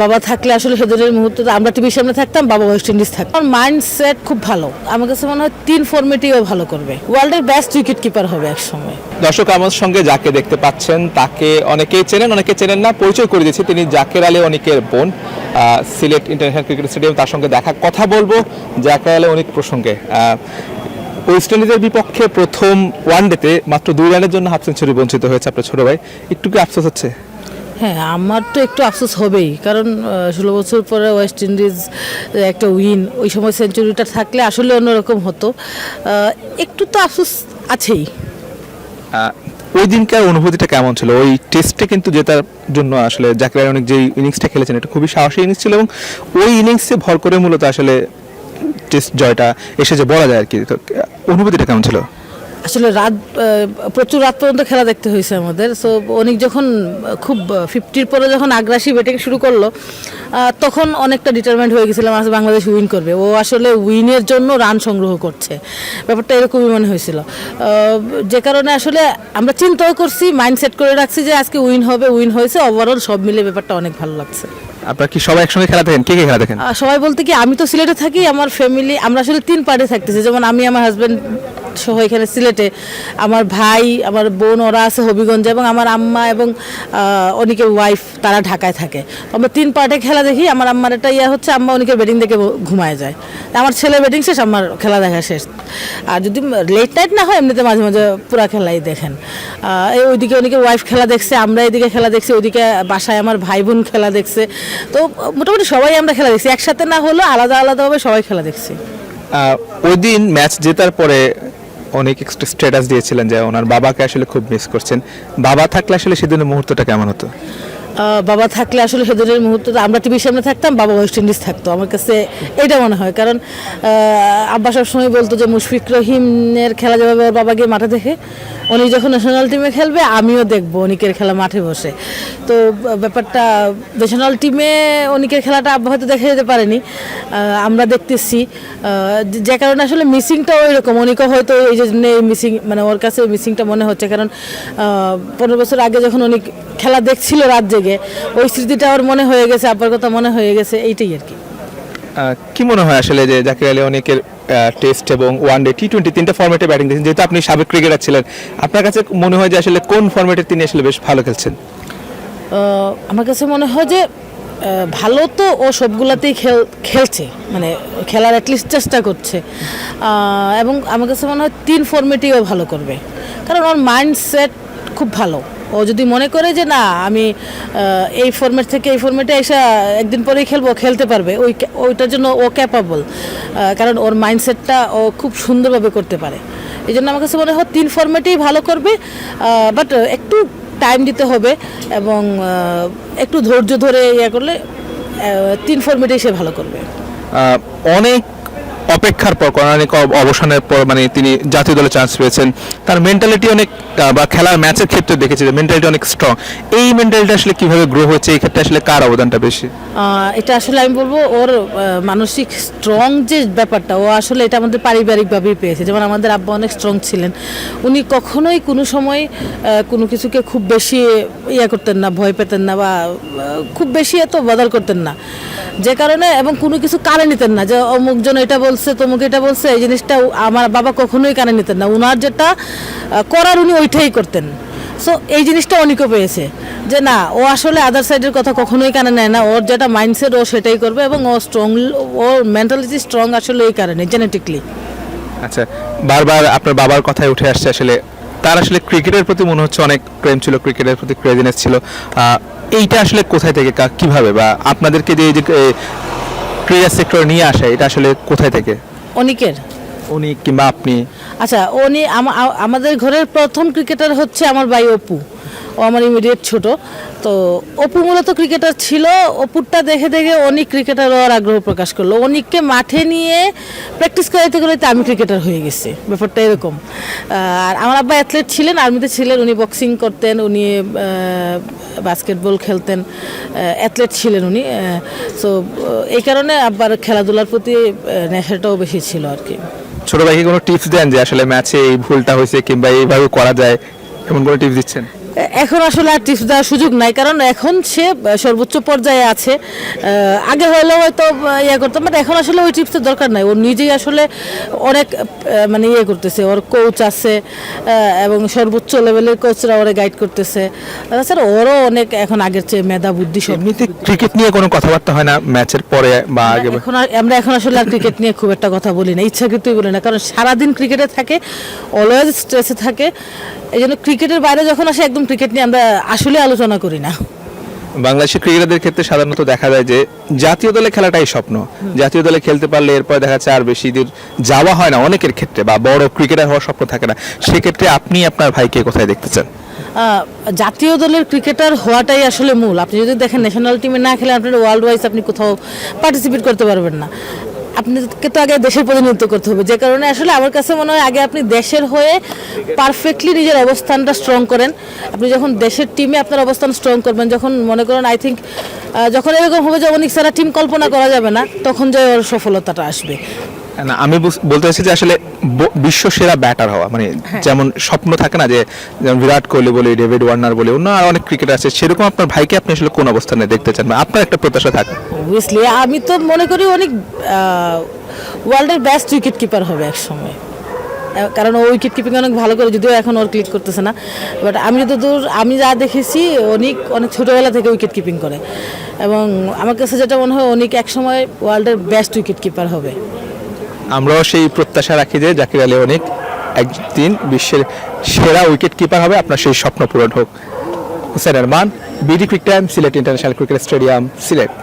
বাবা থাকলে আসলে সেদিনের মুহূর্তে আমরা টিভির সামনে থাকতাম, বাবা ওয়েস্ট ইন্ডিজ থাকতাম। আমার মাইন্ডসেট খুব ভালো, আমার কাছে মনে হয় 3 ফরম্যাটেও ভালো করবে, ওয়ার্ল্ডের বেস্ট উইকেট কিপার হবে এক সময়। দর্শক আমার সঙ্গে যাকে দেখতে পাচ্ছেন তাকে অনেকেই চেনেন, অনেকে চেনেন না। পরিচয় করে দিচ্ছি, তিনি জাকের আলী অনিকের বোন। সিলেট ইন্টারন্যাশনাল ক্রিকেট স্টেডিয়াম তার সঙ্গে দেখা, কথা বলবো জাকের আলী অনিক প্রসঙ্গে। ওয়েস্ট ইন্ডিজের বিপক্ষে প্রথম ওয়ানডেতে মাত্র 2 রানের জন্য হাফ সেঞ্চুরি বঞ্চিত হয়েছে আপনার ছোট ভাই, একটু কি আফসোস হচ্ছে? হ্যাঁ, আমার তো একটু আফসোস হবেই, কারণ 16 বছর পরে ওয়েস্ট ইন্ডিজ একটা উইন, ওই সময় সেঞ্চুরিটা থাকলে আসলে অন্যরকম হতো। একটু তো আফসোস আছেই। ওই দিনকার অনুভূতিটা কেমন ছিল? ওই টেস্টে কিন্তু জেতার জন্য আসলে জাকের আলী অনিক যে ইনিংসটা খেলেছেন এটা খুবই সাহসী ইনিংস ছিল, এবং ওই ইনিংসে ভর করে মূলত আসলে টেস্ট জয়টা এসেছে বলা যায় আর কি। তো অনুভূতিটা কেমন ছিল? আসলে প্রচুর রাত পর্যন্ত খেলা দেখতে হয়েছে আমাদের। সো অনেক যখন খুব 50-র পরে যখন আগ্রাসী ব্যাটিং শুরু করলো, তখন অনেকটা ডিটারমেন্ট হয়ে গেছিলাম আসলে বাংলাদেশ উইন করবে। ও আসলে উইনের জন্য রান সংগ্রহ করছে, ব্যাপারটা এরকমই মনে হয়েছিল। যে কারণে আসলে আমরা চিন্তাও করছি, মাইন্ডসেট করে রাখছি যে আজকে উইন হবে, উইন হয়েছে। ওভারঅল সব মিলে ব্যাপারটা অনেক ভালো লাগছে। আপনারা কি সবাই একসঙ্গে খেলা দেখেন? কে কে খেলা দেখেন? সবাই বলতে কি, আমি তো সিলেটে থাকি, আমার ফ্যামিলি আমরা আসলে 3 পার্টে থাকতেছি। যেমন আমি, আমার হাজব্যান্ড সহ এখানে সিলেটে, আমার ভাই, আমার বোন ওরা আছে হবিগঞ্জে, এবং আমার আম্মা এবং অনেকের ওয়াইফ তারা ঢাকায় থাকে। আমরা 3 পার্টে খেলা দেখি। আমার আম্মার একটা হচ্ছে, আম্মা অনেকের ব্যাটিং দেখে ঘুমায় যায়, আমার ছেলে ব্যাটিং শেষ, আমার খেলা দেখা শেষ। আর যদি লেট নাইট না হয়, এমনিতে মাঝে মাঝে পুরা খেলাই দেখেন। ওইদিকে অনেকে ওয়াইফ খেলা দেখছে, আমরা এদিকে খেলা দেখছি, ওইদিকে বাসায় আমার ভাই বোন খেলা দেখছে। তো মোটামুটি সবাই আমরা খেলা দেখছি, একসাথে না হলেও আলাদা আলাদাভাবে সবাই খেলা দেখছি। ওই দিন ম্যাচ জেতার পরে অনেক স্ট্যাটাস দিয়েছিলেন যে ওনার বাবাকে আসলে খুব মিস করছেন। বাবা থাকলে আসলে সেদিনের মুহূর্তটা কেমন হতো? বাবা থাকলে আসলে সেদিনের মুহূর্তে আমরা টিভির সামনে থাকতাম, বাবা ওয়েস্ট ইন্ডিজ থাকতো। আমার কাছে এটা মনে হয়, কারণ আব্বা সবসময় বলতো যে মুশফিক রহিমের খেলা যাবে ওর বাবা গিয়ে মাঠে দেখে, উনি যখন ন্যাশনাল টিমে খেলবে আমিও দেখবো অনিকের খেলা মাঠে বসে। তো ব্যাপারটা ন্যাশনাল টিমে অনিকের খেলাটা আব্বা হয়তো দেখা যেতে পারেনি, আমরা দেখতেছি। যে কারণে আসলে মিসিংটা ওই রকম, অনিকও হয়তো এই যে মিসিং, মানে ওর কাছে মিসিংটা মনে হচ্ছে। কারণ 15 বছর আগে যখন অনিক খেলা দেখছিল রাত জেগে, ওই স্মৃতিটা ওর মনে হয়ে গেছে, আব্বার কথা মনে হয়ে গেছে, এইটাই আর কি। কি মনে হয় আসলে যে জাকের আলী অনিকের টেস্ট এবং ওয়ানডে T20 3টা ফরম্যাটে ব্যাটিং দিয়েছেন, যেহেতু আপনি সাবেক ক্রিকেটার ছিলেন, আপনার কাছে মনে হয় যে আসলে কোন ফরম্যাটে তিনি আসলে বেশ ভালো খেলছেন? আমার কাছে মনে হয় যে ভালো তো ও সবগুলাতেই খেলছে, মানে খেলার অ্যাটলিস্ট চেষ্টা করছে। এবং আমার কাছে মনে হয় 3 ফরম্যাটেও ভালো করবে, কারণ ওর মাইন্ডসেট খুব ভালো। ও যদি মনে করে যে না, আমি এই ফরম্যাট থেকে এই ফরম্যাটে এসে একদিন পরেই খেলবো, খেলতে পারবে, ওইটার জন্য ও ক্যাপাবল, কারণ ওর মাইন্ডসেটটা ও খুব সুন্দরভাবে করতে পারে। এই জন্য আমার কাছে মনে হয় 3 ফরম্যাটেই ভালো করবে, বাট একটু টাইম দিতে হবে এবং একটু ধৈর্য ধরে করলে 3 ফরম্যাটেই সে ভালো করবে। অনেক অপেক্ষার পর, অনেক অবসানের পর মানে তিনি জাতীয় দলে চান্স পেয়েছেন। তার মেন্টালিটি অনেক, বা খেলার ম্যাচের ক্ষেত্রে দেখেছি যে মেন্টালিটি অনেক স্ট্রং। এই মেন্টালিটি আসলে কিভাবে গ্রো হচ্ছে, এই ক্ষেত্রে আসলে কার অবদানটা বেশি? এটা আসলে আমি বলবো ওর মানসিক স্ট্রং যে ব্যাপারটা, ও আসলে এটা আমাদের পারিবারিকভাবেই পেয়েছে। যেমন আমাদের আব্বা অনেক স্ট্রং ছিলেন, উনি কখনোই কোনো সময় কোনো কিছুকে খুব বেশি করতেন না, ভয় পেতেন না, বা খুব বেশি এত বদল করতেন না। যে কারণে, এবং কোনো কিছু কানে নিতেন না যে অমুকজন এটা বলছে, তমুক এটা বলছে, এই জিনিসটা আমার বাবা কখনোই কানে নিতেন না। উনার যেটা করার উনি ওইটাই করতেন। সো এই জিনিসটা অনেকও পেয়েছে যে না, ও আসলে আদার সাইডের কথা কখনোই কানে নেয় না, ওর যেটা মাইন্ডসেট ও সেটাই করবে, এবং ও স্ট্রং, ওর মেন্টালিটি স্ট্রং আসলে এই কারণে, জেনেটিকলি। আচ্ছা, বারবার আপনার বাবার কথাই উঠে আসছে, আসলে তার আসলে ক্রিকেটের প্রতি মনে হচ্ছে অনেক প্রেম ছিল, ক্রিকেটের প্রতি ক্রেজিনেস ছিল। এইটা আসলে কোথায় থেকে, কিভাবে, বা আপনাদেরকে যে ক্রীড়া সেক্টর নিয়ে আসা, এটা আসলে কোথায় থেকে? উনি কিংবা আপনি? আচ্ছা, আমাদের ঘরের প্রথম ক্রিকেটার হচ্ছে আমার ভাই অপু, ও আমার ইমিডিয়েট ছোট। তো অপু মূলত ক্রিকেটার ছিল। অপুরটা দেখে দেখে অনেক ক্রিকেটার ওর আগ্রহ প্রকাশ করলো, অনেককে মাঠে নিয়ে প্র্যাকটিস করাইতে করাইতে আমি ক্রিকেটার হয়ে গেছি, ব্যাপারটা এরকম। আর আমার আব্বা অ্যাথলেট ছিলেন, আর্মিতে ছিলেন, উনি বক্সিং করতেন, উনি বাস্কেটবল খেলতেন, অ্যাথলেট ছিলেন উনি। সো এই কারণে আব্বার খেলাধুলার প্রতি নেশাটাও বেশি ছিল আর কি। ছোট ভাইকে কোনো টিপস দেন যে আসলে ম্যাচে এই ভুলটা হয়েছে কিংবা এইভাবে করা যায়, এমন কোনো টিপস দিচ্ছেন? এখন আসলে আর টিপস দেওয়ার সুযোগ নাই, কারণ এখন সে সর্বোচ্চ পর্যায়ে আছে। আগে হলেও হয়তো ইয়ে করতাম, বাট এখন আসলে ওই টিপসের দরকার নাই। ও নিজেই আসলে অনেক মানে ইয়ে করতেছে, ওর কোচ আছে এবং সর্বোচ্চ লেভেলের কোচরা ওরে গাইড করতেছে। তাছাড়া ওরও অনেক এখন আগের চেয়ে মেধা বুদ্ধি সব। এমনিতে ক্রিকেট নিয়ে কোনো কথাবার্তা হয় না ম্যাচের পরে বা আগে? আমরা এখন আসলে আর ক্রিকেট নিয়ে খুব একটা কথা বলি না, ইচ্ছাকৃতই বলি না, কারণ সারাদিন ক্রিকেটে থাকে, অলওয়েজ স্ট্রেসে থাকে। এই জন্য ক্রিকেটের বাইরে যখন আসে একদম ক্রিকেট নিয়ে আমরা আসলে আলোচনা করি না। বাংলাদেশের ক্রিকেটারদের ক্ষেত্রে সাধারণত দেখা যায় যে জাতীয় দলে খেলাটাই স্বপ্ন। জাতীয় দলে খেলতে পারলে এরপর দেখা যাচ্ছে আর বেশি দূর যাওয়া হয় না অনেকের ক্ষেত্রে, বা বড় ক্রিকেটার হওয়ার স্বপ্ন থাকে না। সেক্ষেত্রে আপনি আপনার ভাইকে কোথায় দেখতে চান? জাতীয় দলের ক্রিকেটার হওয়াটাই আসলে মূল। আপনি যদি দেখেন ন্যাশনাল টিমে না খেলে আপনার ওয়ার্ল্ড ওয়াইজ আপনি কোথাও পার্টিসিপেট করতে পারবেন না। আপনাকে তো আগে দেশের প্রতিনিধিত্ব করতে হবে, যে কারণে আসলে আমার কাছে মনে হয় আগে আপনি দেশের হয়ে পারফেক্টলি নিজের অবস্থানটা স্ট্রং করেন। আপনি যখন দেশের টিমে আপনার অবস্থান স্ট্রং করবেন, যখন মনে করেন আই থিঙ্ক যখন এরকম হবে যে অনেক সারা টিম কল্পনা করা যাবে না, তখন যে ওর সফলতাটা আসবে। না, আমি বলতে চাইছি যে আসলে বিশ্ব সেরা ব্যাটার হওয়া, মানে যেমন স্বপ্ন থাকে না যে যেমন বিরাট কোহলি বলি, ডেভিড ওয়ার্নার বলি, অন্য আর অনেক ক্রিকেটার আছে, সেরকম আপনার ভাইকে আপনি আসলে কোন অবস্থানে দেখতে চান, বা আপনার একটা প্রত্যাশা থাকে? অবভিয়াসলি আমি তো মনে করি অনেক ওয়ার্ল্ডের বেস্ট উইকেট কিপার হবে এক সময়, কারণ ও উইকেট কিপিং অনেক ভালো করে, যদিও এখন ওর ক্লিক করতেছে না। বাট আমি যা দেখেছি অনেক ছোটোবেলা থেকে উইকেট কিপিং করে, এবং আমার কাছে যেটা মনে হয় অনেক এক সময় ওয়ার্ল্ডের বেস্ট উইকেট কিপার হবে। আমরাও সেই প্রত্যাশা রাখি যে জাকির আলী অনেক একদিন বিশ্বের সেরা উইকেট কিপার হবে, আপনার সেই স্বপ্ন পূরণ হোক। Hussain Arman, BD Cric Time, Sylhet international cricket stadium, Sylhet.